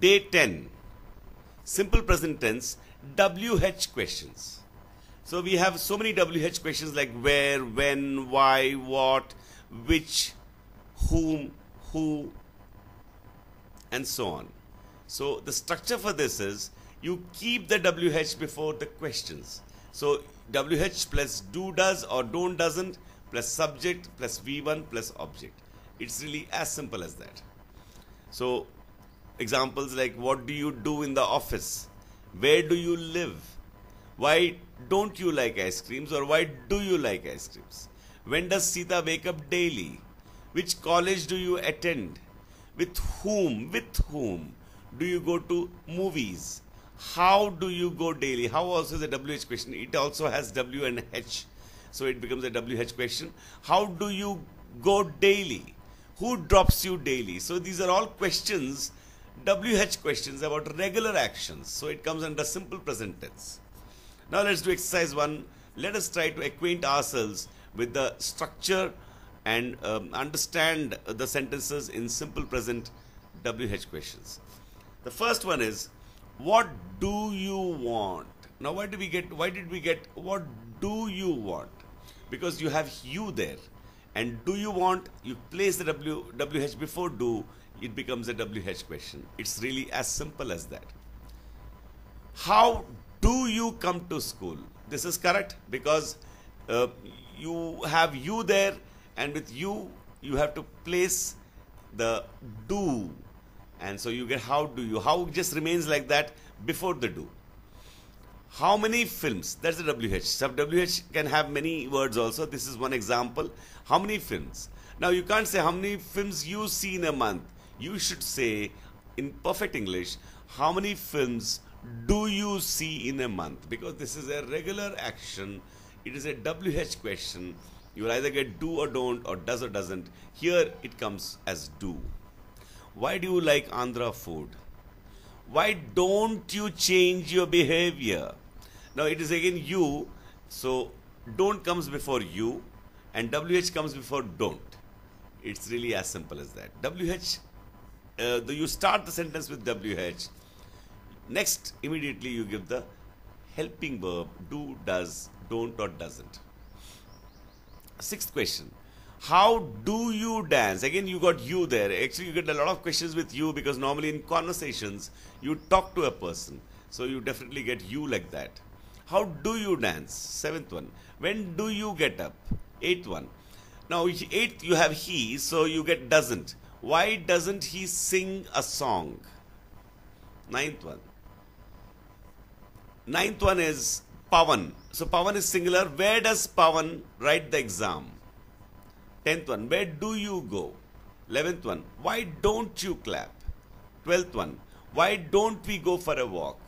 Day 10. Simple present tense WH questions. So we have so many WH questions like where, when, why, what, which, whom, who, and so on. So the structure for this is you keep the WH before the questions. So WH plus do does or don't doesn't plus subject plus V1 plus object. It's really as simple as that. So examples like what do you do in the office? Where do you live? Why don't you like ice creams or why do you like ice creams? When does Sita wake up daily? Which college do you attend? With whom do you go to movies? How do you go daily? How also is a WH question. It also has W and H. So it becomes a WH question. How do you go daily? Who drops you daily? So these are all questions, WH questions about regular actions. So it comes under simple present tense. Now let's do exercise 1. Let us try to acquaint ourselves with the structure and understand the sentences in simple present WH questions. The first one is, what do you want? Now why did we get what do you want? Because you have you there, and do you want, you place the WH before do, it becomes a WH question. It's really as simple as that. How do you come to school? This is correct because you have you there, and with you have to place the do, and so you get how do you. How just remains like that before the do. How many films? That's the WH. Sub WH can have many words also. This is one example. How many films? Now you can't say how many films you see in a month. You should say in perfect English, how many films do you see in a month? Because this is a regular action. It is a WH question. You will either get do or don't or does or doesn't. Here it comes as do. Why do you like Andhra food? Why don't you change your behavior? Now it is again you, so don't comes before you and WH comes before don't. It's really as simple as that. WH, you start the sentence with WH. Next, immediately you give the helping verb, do, does, don't or doesn't. Sixth question. How do you dance? Again, you got you there. Actually, you get a lot of questions with you because normally in conversations, you talk to a person. So you definitely get you like that. How do you dance? Seventh one. When do you get up? Eighth one. Now, eighth, you have he, so you get doesn't. Why doesn't he sing a song? Ninth one. Ninth one is Pawan. So Pawan is singular. Where does Pawan write the exam? 10th one, where do you go? 11th one, why don't you clap? 12th one, why don't we go for a walk?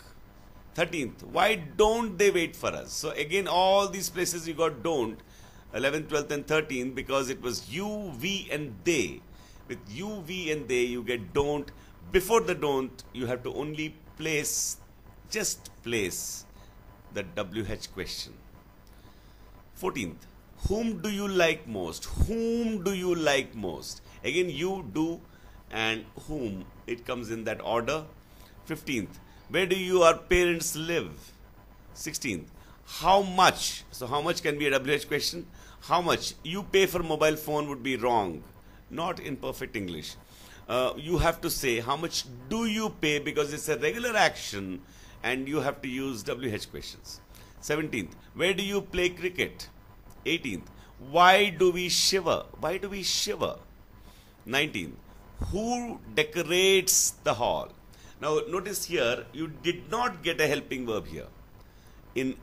13th, why don't they wait for us? So again, all these places you got don't, 11th, 12th and 13th, because it was you, we and they. With you, we and they, you get don't. Before the don't, you have to only place, just place the WH question. 14th, whom do you like most? Whom do you like most? Again, you, do, and whom. It comes in that order. 15th. Where do your parents live? 16th. How much? So how much can be a WH question. How much you pay for mobile phone would be wrong. Not in perfect English. You have to say how much do you pay because it's a regular action and you have to use WH questions. 17th. Where do you play cricket? 18th. Why do we shiver? Why do we shiver? 19th. Who decorates the hall? Now notice here, you did not get a helping verb here. In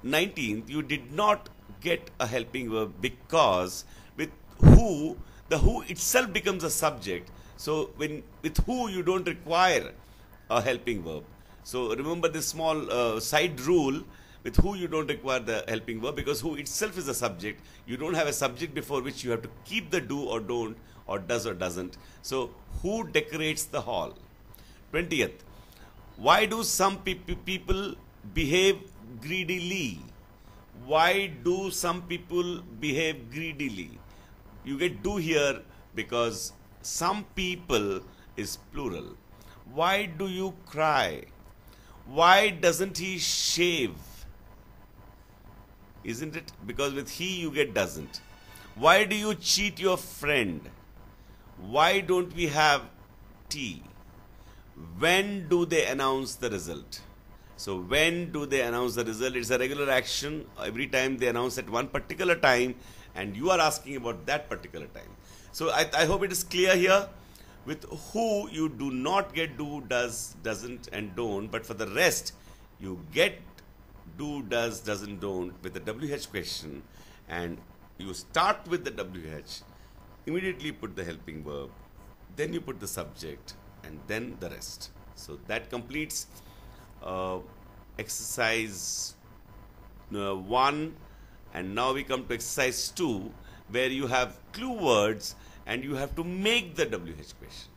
19th, you did not get a helping verb because with who, the who itself becomes a subject. So when with who, you don't require a helping verb. So remember this small side rule. With who you don't require the helping verb because who itself is a subject. You don't have a subject before which you have to keep the do or don't or does or doesn't. So who decorates the hall? 20th. Why do some people behave greedily? Why do some people behave greedily? You get do here because some people is plural. Why do you cry? Why doesn't he shave? Isn't it? Because with he you get doesn't. Why do you cheat your friend? Why don't we have tea? When do they announce the result? So when do they announce the result? It's a regular action. Every time they announce at one particular time and you are asking about that particular time. So I hope it is clear here. With who you do not get do, does, doesn't and don't, but for the rest you get do, does, doesn't, don't with the WH question, and you start with the WH, immediately put the helping verb, then you put the subject and then the rest. So that completes exercise 1, and now we come to exercise 2 where you have clue words and you have to make the WH question.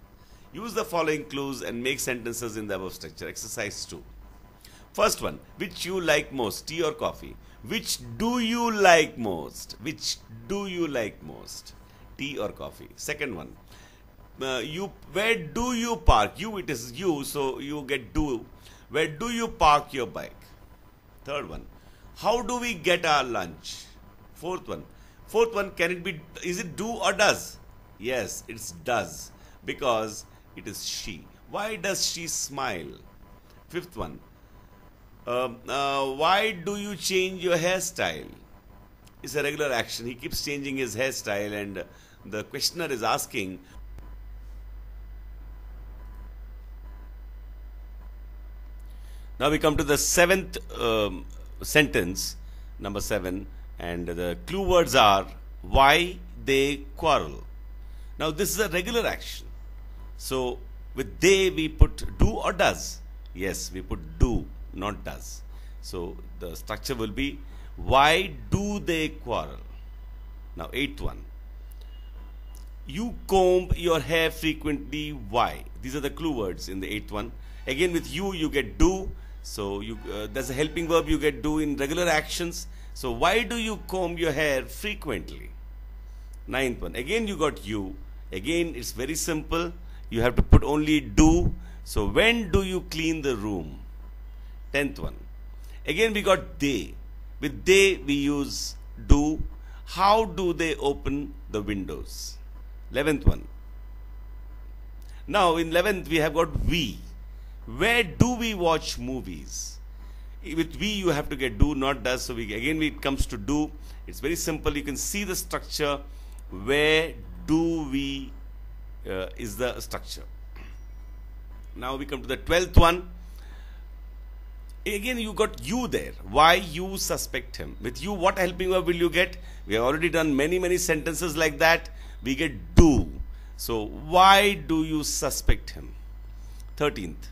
Use the following clues and make sentences in the above structure. Exercise 2. First one, which you like most, tea or coffee? Which do you like most? Which do you like most, tea or coffee? Second one, where do you park? You, it is you, so you get do. Where do you park your bike? Third one, how do we get our lunch? Fourth one, can it be, is it do or does? Yes, it's does, because it is she. Why does she smile? Fifth one, why do you change your hairstyle? It's a regular action. He keeps changing his hairstyle and the questioner is asking. Now we come to the seventh sentence, number 7, and the clue words are why they quarrel. Now this is a regular action. So with they we put do or does. Yes, we put do, not does. So the structure will be why do they quarrel. Now 8th one, you comb your hair frequently. Why? These are the clue words in the 8th one. Again with you get do. So you there's a helping verb, you get do in regular actions. So why do you comb your hair frequently? 9th one, again you got you. Again it's very simple. You have to put only do. So when do you clean the room? 10th one, again we got they. With they we use do. How do they open the windows? 11th one, now in 11th we have got we. Where do we watch movies? With we you have to get do, not does. So again it comes to do. It's very simple. You can see the structure. Where do we is the structure. Now we come to the 12th one. Again you got you there. Why you suspect him? With you what helping verb will you get? We have already done many sentences like that. We get do. So why do you suspect him? 13th,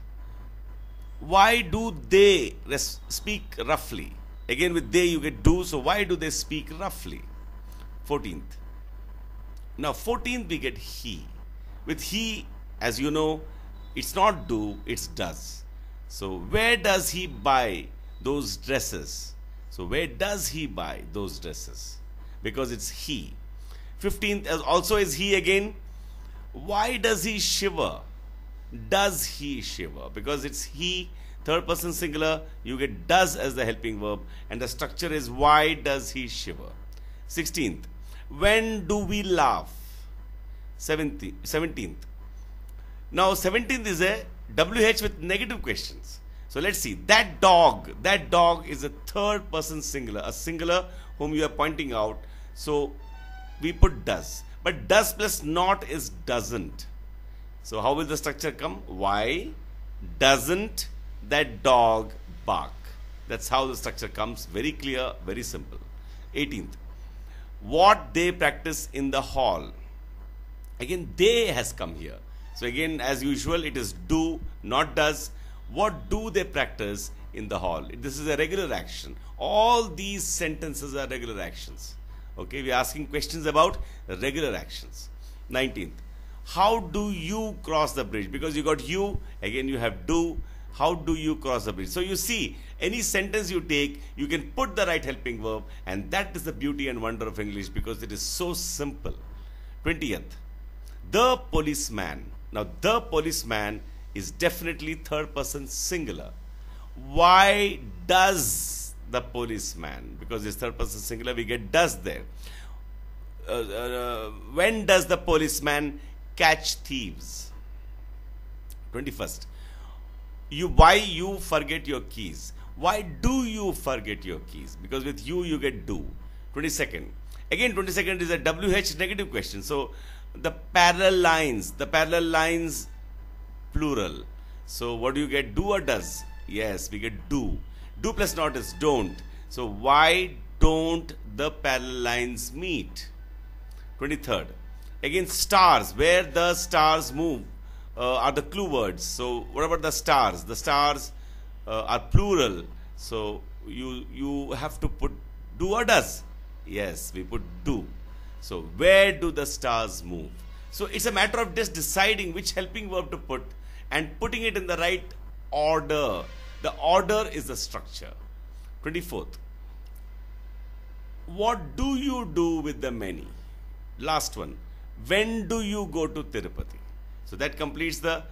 why do they speak roughly? Again with they you get do. So why do they speak roughly? 14th, now 14th we get he. With he, as you know, it's not do, it's does. So where does he buy those dresses? So where does he buy those dresses? Because it's he. 15th also is he again. Why does he shiver? Does he shiver? Because it's he, third person singular, you get does as the helping verb, and the structure is why does he shiver. 16th, when do we laugh? 17th. Now 17th is a WH with negative questions. So let's see. That dog is a third person singular, a singular whom you are pointing out. So we put does. But does plus not is doesn't. So how will the structure come? Why doesn't that dog bark? That's how the structure comes. Very clear, very simple. 18th, what they practice in the hall. Again, they has come here. So again, as usual, it is do, not does. What do they practice in the hall? This is a regular action. All these sentences are regular actions. Okay, we are asking questions about regular actions. 19th, how do you cross the bridge? Because you got you, again you have do. How do you cross the bridge? So you see, any sentence you take, you can put the right helping verb, and that is the beauty and wonder of English, because it is so simple. 20th, the policeman. Now the policeman is definitely third person singular. Why does the policeman? Because it's third person singular, we get does there. When does the policeman catch thieves? 21st. Why you forget your keys? Why do you forget your keys? Because with you get do. 22nd. Again, 22nd is a WH negative question. So the parallel lines plural. So what do you get? Do or does? Yes, we get do. Do plus not is don't. So why don't the parallel lines meet? 23rd. Again, stars. Where the stars move are the clue words. So what about the stars? The stars are plural. So you have to put do or does. Yes, we put do. So where do the stars move? So it's a matter of just deciding which helping verb to put and putting it in the right order. The order is the structure. 24th. What do you do with the many? Last one. When do you go to Tirupati? So that completes the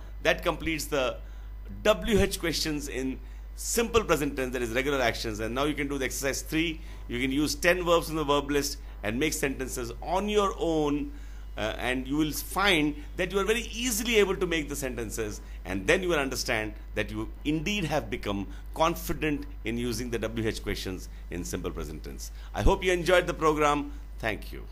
WH questions in simple present tense, that is regular actions. And now you can do the exercise 3. You can use 10 verbs in the verb list and make sentences on your own, and you will find that you are very easily able to make the sentences, and then you will understand that you indeed have become confident in using the WH questions in simple present tense. I hope you enjoyed the program. Thank you.